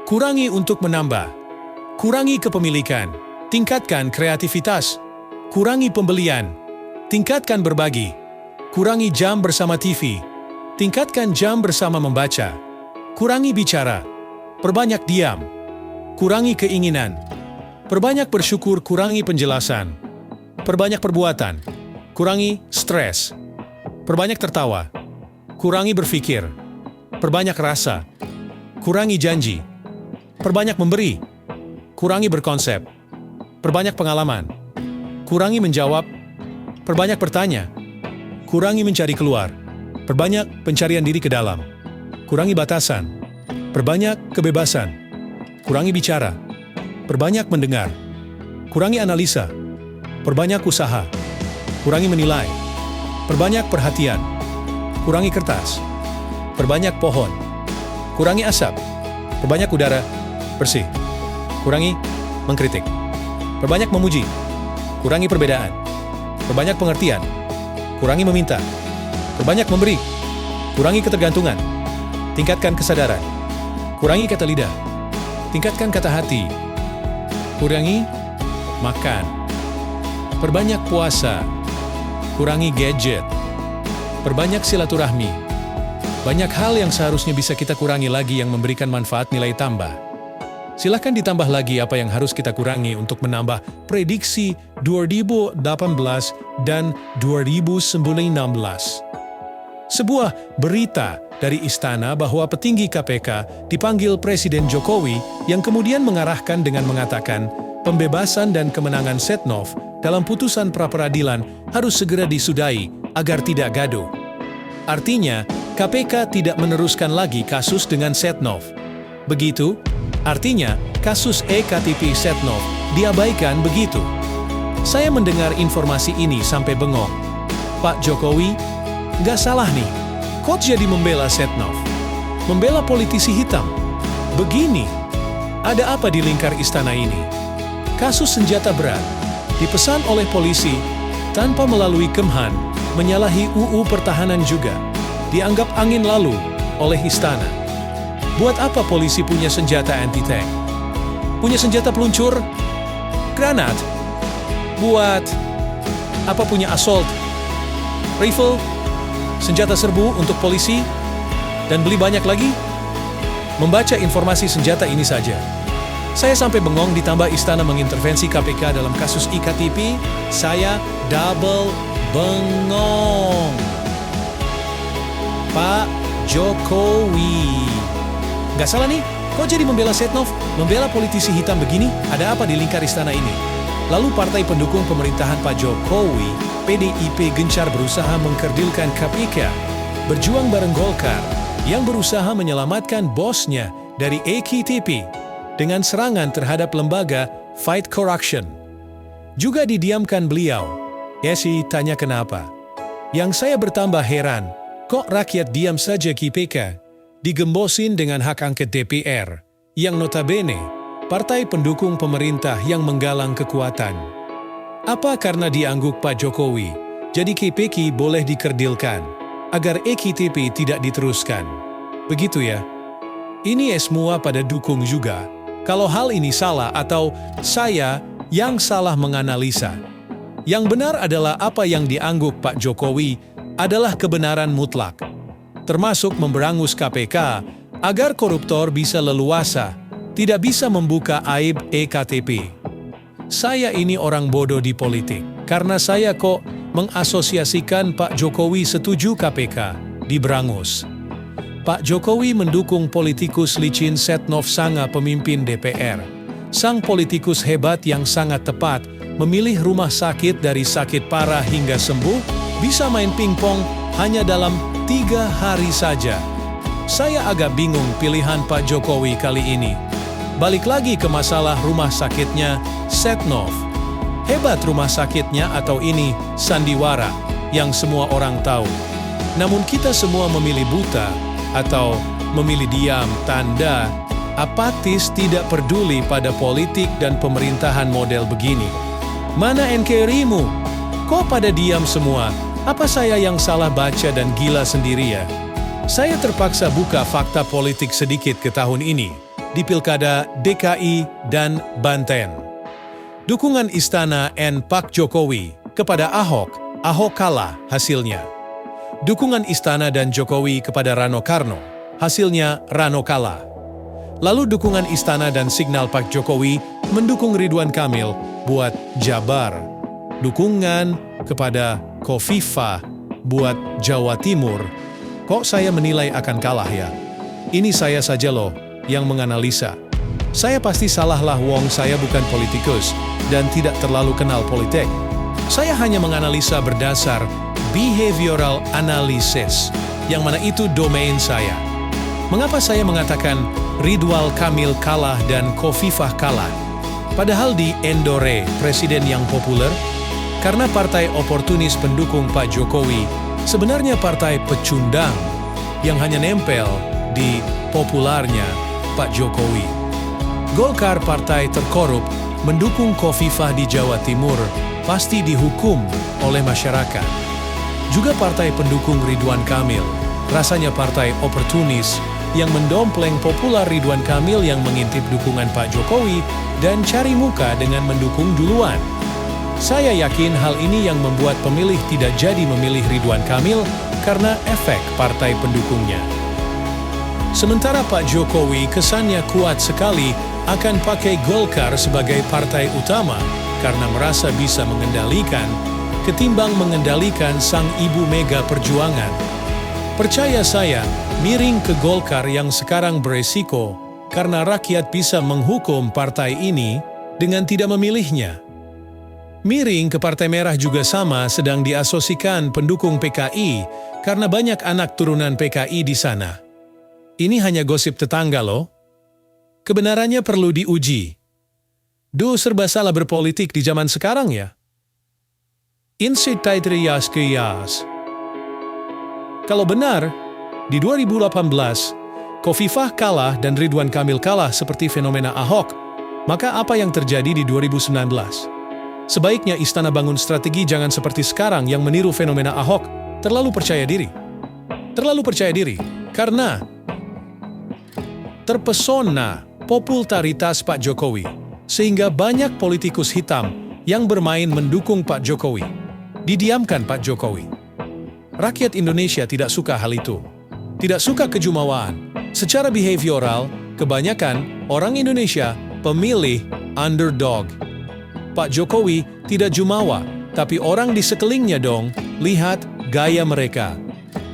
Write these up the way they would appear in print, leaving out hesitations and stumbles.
Kurangi untuk menambah. Kurangi kepemilikan. Tingkatkan kreativitas. Kurangi pembelian. Tingkatkan berbagi. Kurangi jam bersama TV. Tingkatkan jam bersama membaca. Kurangi bicara. Perbanyak diam. Kurangi keinginan. Perbanyak bersyukur, kurangi penjelasan. Perbanyak perbuatan. Kurangi stres. Perbanyak tertawa. Kurangi berpikir. Perbanyak rasa. Kurangi janji. Perbanyak memberi. Kurangi berkonsep. Perbanyak pengalaman. Kurangi menjawab. Perbanyak bertanya. Kurangi mencari keluar. Perbanyak pencarian diri ke dalam. Kurangi batasan. Perbanyak kebebasan. Kurangi bicara. Perbanyak mendengar. Kurangi analisa. Perbanyak usaha. Kurangi menilai. Perbanyak perhatian. Kurangi kertas. Perbanyak pohon. Kurangi asap. Perbanyak udara bersih. Kurangi mengkritik. Perbanyak memuji. Kurangi perbedaan. Perbanyak pengertian. Kurangi meminta. Perbanyak memberi. Kurangi ketergantungan. Tingkatkan kesadaran. Kurangi kata lidah. Tingkatkan kata hati. Kurangi makan. Perbanyak puasa. Kurangi gadget. Perbanyak silaturahmi. Banyak hal yang seharusnya bisa kita kurangi lagi yang memberikan manfaat nilai tambah. Silahkan ditambah lagi apa yang harus kita kurangi untuk menambah prediksi 2018 dan 2019. Sebuah berita dari istana bahwa petinggi KPK dipanggil Presiden Jokowi yang kemudian mengarahkan dengan mengatakan pembebasan dan kemenangan Setnov dalam putusan pra-peradilan harus segera disudahi agar tidak gaduh. Artinya, KPK tidak meneruskan lagi kasus dengan Setnov. Begitu, artinya kasus EKTP Setnov diabaikan begitu. Saya mendengar informasi ini sampai bengong. Pak Jokowi, nggak salah nih, kok jadi membela Setnov? Membela politisi hitam? Begini, ada apa di lingkar istana ini? Kasus senjata berat, dipesan oleh polisi, tanpa melalui Kemhan, menyalahi UU Pertahanan juga, dianggap angin lalu oleh istana. Buat apa polisi punya senjata anti-tank? Punya senjata peluncur? Granat? Buat apa punya assault rifle? Senjata serbu untuk polisi? Dan beli banyak lagi? Membaca informasi senjata ini saja, saya sampai bengong, ditambah istana mengintervensi KPK dalam kasus IKTP, saya double bengong. Pak Jokowi, nggak salah nih, kok jadi membela Setnov, membela politisi hitam begini? Ada apa di lingkar istana ini? Lalu partai pendukung pemerintahan Pak Jokowi, PDIP, gencar berusaha mengkerdilkan KPK, berjuang bareng Golkar, yang berusaha menyelamatkan bosnya dari EKTP dengan serangan terhadap lembaga Fight Corruption. Juga didiamkan beliau. Ya sih, tanya kenapa? Yang saya bertambah heran, kok rakyat diam saja KPK digembosin dengan hak angket DPR, yang notabene partai pendukung pemerintah yang menggalang kekuatan. Apa karena diangguk Pak Jokowi, jadi KPK boleh dikerdilkan, agar EKTP tidak diteruskan? Begitu ya? Ini semua pada dukung juga. Kalau hal ini salah atau saya yang salah menganalisa. Yang benar adalah apa yang diangguk Pak Jokowi adalah kebenaran mutlak. Termasuk memberangus KPK agar koruptor bisa leluasa, tidak bisa membuka aib EKTP. Saya ini orang bodoh di politik, karena saya kok mengasosiasikan Pak Jokowi setuju KPK diberangus. Pak Jokowi mendukung politikus licin Setnov, Sanga, pemimpin DPR. Sang politikus hebat yang sangat tepat, memilih rumah sakit dari sakit parah hingga sembuh, bisa main pingpong hanya dalam 3 hari saja. Saya agak bingung pilihan Pak Jokowi kali ini. Balik lagi ke masalah rumah sakitnya Setnov. Hebat rumah sakitnya atau ini sandiwara yang semua orang tahu. Namun kita semua memilih buta atau memilih diam, tanda apatis, tidak peduli pada politik dan pemerintahan model begini. Mana NKRI-mu? Kok pada diam semua? Apa saya yang salah baca dan gila sendiri ya? Saya terpaksa buka fakta politik sedikit ke tahun ini. di Pilkada DKI dan Banten. Dukungan Istana and Pak Jokowi kepada Ahok, Ahok kalah hasilnya. Dukungan Istana dan Jokowi kepada Rano Karno, hasilnya Rano kalah. Lalu dukungan Istana dan Signal Pak Jokowi mendukung Ridwan Kamil buat Jabar. Dukungan kepada Khofifah buat Jawa Timur. Kok saya menilai akan kalah ya? Ini saya saja loh yang menganalisa. Saya pasti salah lah, wong saya bukan politikus dan tidak terlalu kenal politik. Saya hanya menganalisa berdasar behavioral analysis, yang mana itu domain saya. Mengapa saya mengatakan Ridwan Kamil kalah dan Khofifah kalah? Padahal di Endore, presiden yang populer, karena partai oportunis pendukung Pak Jokowi sebenarnya partai pecundang yang hanya nempel di popularnya Pak Jokowi. Golkar, partai terkorup, mendukung Khofifah di Jawa Timur, pasti dihukum oleh masyarakat. Juga partai pendukung Ridwan Kamil, rasanya partai oportunis yang mendompleng popular Ridwan Kamil yang mengintip dukungan Pak Jokowi dan cari muka dengan mendukung duluan. Saya yakin hal ini yang membuat pemilih tidak jadi memilih Ridwan Kamil karena efek partai pendukungnya. Sementara Pak Jokowi kesannya kuat sekali akan pakai Golkar sebagai partai utama karena merasa bisa mengendalikan ketimbang mengendalikan sang ibu mega perjuangan. Percaya saya, miring ke Golkar yang sekarang beresiko karena rakyat bisa menghukum partai ini dengan tidak memilihnya. Miring ke Partai Merah juga sama, sedang diasosikan pendukung PKI karena banyak anak turunan PKI di sana. Ini hanya gosip tetangga loh. Kebenarannya perlu diuji. Duh, serba salah berpolitik di zaman sekarang ya. Insight Taitrias Kiyas. Kalau benar, di 2018, Khofifah kalah dan Ridwan Kamil kalah seperti fenomena Ahok, maka apa yang terjadi di 2019? Sebaiknya Istana bangun strategi jangan seperti sekarang yang meniru fenomena Ahok, terlalu percaya diri. Terlalu percaya diri, karena terpesona popularitas Pak Jokowi, sehingga banyak politikus hitam yang bermain mendukung Pak Jokowi. Didiamkan Pak Jokowi. Rakyat Indonesia tidak suka hal itu. Tidak suka kejumawaan. Secara behavioral, kebanyakan orang Indonesia pemilih underdog. Pak Jokowi tidak jumawa, tapi orang di sekelilingnya dong, lihat gaya mereka.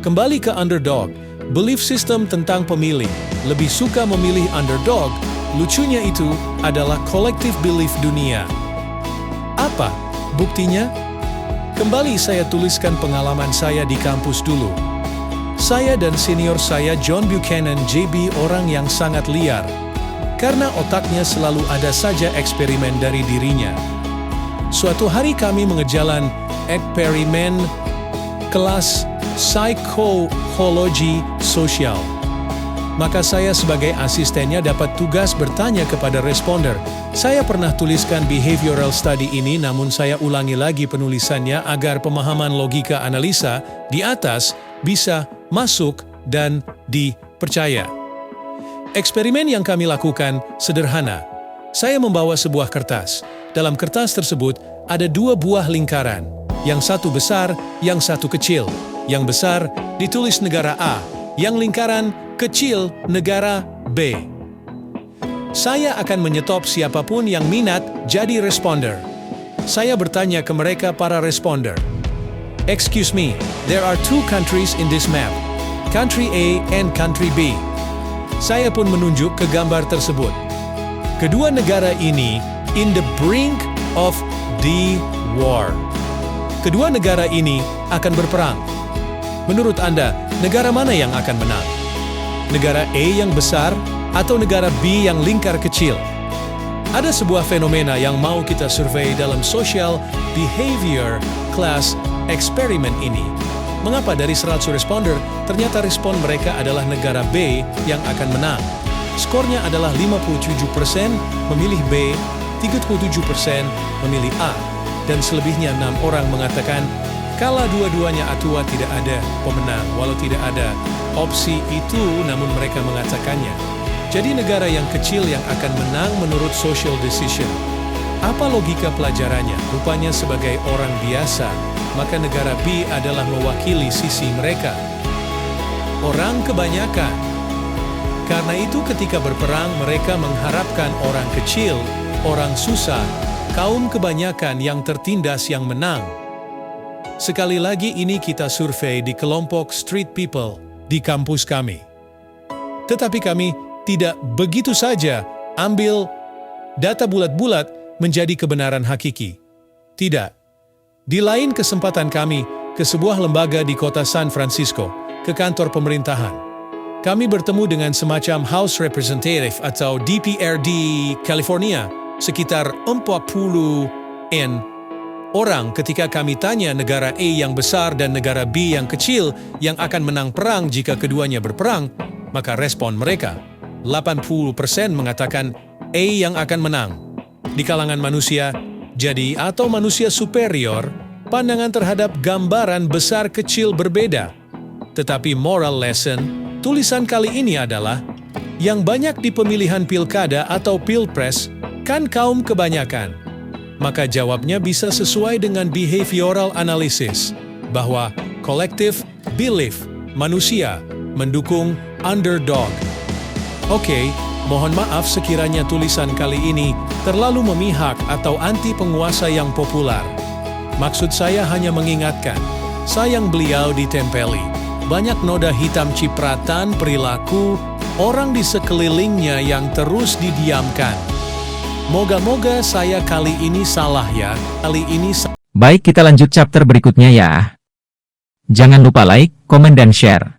Kembali ke underdog, belief system tentang pemilih, lebih suka memilih underdog, lucunya itu adalah collective belief dunia. Apa buktinya? Kembali saya tuliskan pengalaman saya di kampus dulu. Saya dan senior saya John Buchanan JB orang yang sangat liar. Karena otaknya selalu ada saja eksperimen dari dirinya. Suatu hari kami mengejalan eksperimen kelas psikologi sosial. Maka saya sebagai asistennya dapat tugas bertanya kepada responder. Saya pernah tuliskan behavioral study ini, namun saya ulangi lagi penulisannya agar pemahaman logika analisa di atas bisa masuk dan dipercaya. Eksperimen yang kami lakukan sederhana. Saya membawa sebuah kertas. Dalam kertas tersebut ada dua buah lingkaran. Yang satu besar, yang satu kecil. Yang besar ditulis negara A, yang lingkaran kecil negara B. Saya akan menyetop siapapun yang minat jadi responder. Saya bertanya ke mereka para responder. Excuse me, there are two countries in this map. Country A and Country B. Saya pun menunjuk ke gambar tersebut. Kedua negara ini in the brink of the war. Kedua negara ini akan berperang. Menurut Anda, negara mana yang akan menang? Negara A yang besar atau negara B yang lingkar kecil? Ada sebuah fenomena yang mau kita survei dalam social behavior class eksperimen ini. Mengapa dari 100 responder, ternyata respon mereka adalah negara B yang akan menang. Skornya adalah 57% memilih B, 37% memilih A, dan selebihnya 6 orang mengatakan kala dua-duanya atua tidak ada pemenang, walau tidak ada opsi itu namun mereka mengatakannya. Jadi negara yang kecil yang akan menang menurut social decision. Apa logika pelajarannya? Rupanya sebagai orang biasa, maka negara B adalah mewakili sisi mereka. Orang kebanyakan. Karena itu ketika berperang mereka mengharapkan orang kecil, orang susah, kaum kebanyakan yang tertindas yang menang. Sekali lagi ini kita survei di kelompok street people di kampus kami. Tetapi kami tidak begitu saja ambil data bulat-bulat menjadi kebenaran hakiki. Tidak. Di lain kesempatan kami ke sebuah lembaga di kota San Francisco, ke kantor pemerintahan. Kami bertemu dengan semacam House Representative atau DPR di California, sekitar 40 orang ketika kami tanya negara A yang besar dan negara B yang kecil yang akan menang perang jika keduanya berperang, maka respon mereka 80% mengatakan A yang akan menang. Di kalangan manusia, jadi atau manusia superior, pandangan terhadap gambaran besar kecil berbeda. Tetapi moral lesson, tulisan kali ini adalah, yang banyak di pemilihan pilkada atau pilpres, kan kaum kebanyakan. Maka jawabnya bisa sesuai dengan behavioral analysis, bahwa collective belief manusia mendukung underdog. Oke, mohon maaf sekiranya tulisan kali ini terlalu memihak atau anti penguasa yang populer. Maksud saya hanya mengingatkan, sayang beliau ditempeli. Banyak noda hitam cipratan perilaku orang di sekelilingnya yang terus didiamkan. Moga-moga saya kali ini salah ya, Baik, kita lanjut chapter berikutnya ya. Jangan lupa like, komen, dan share.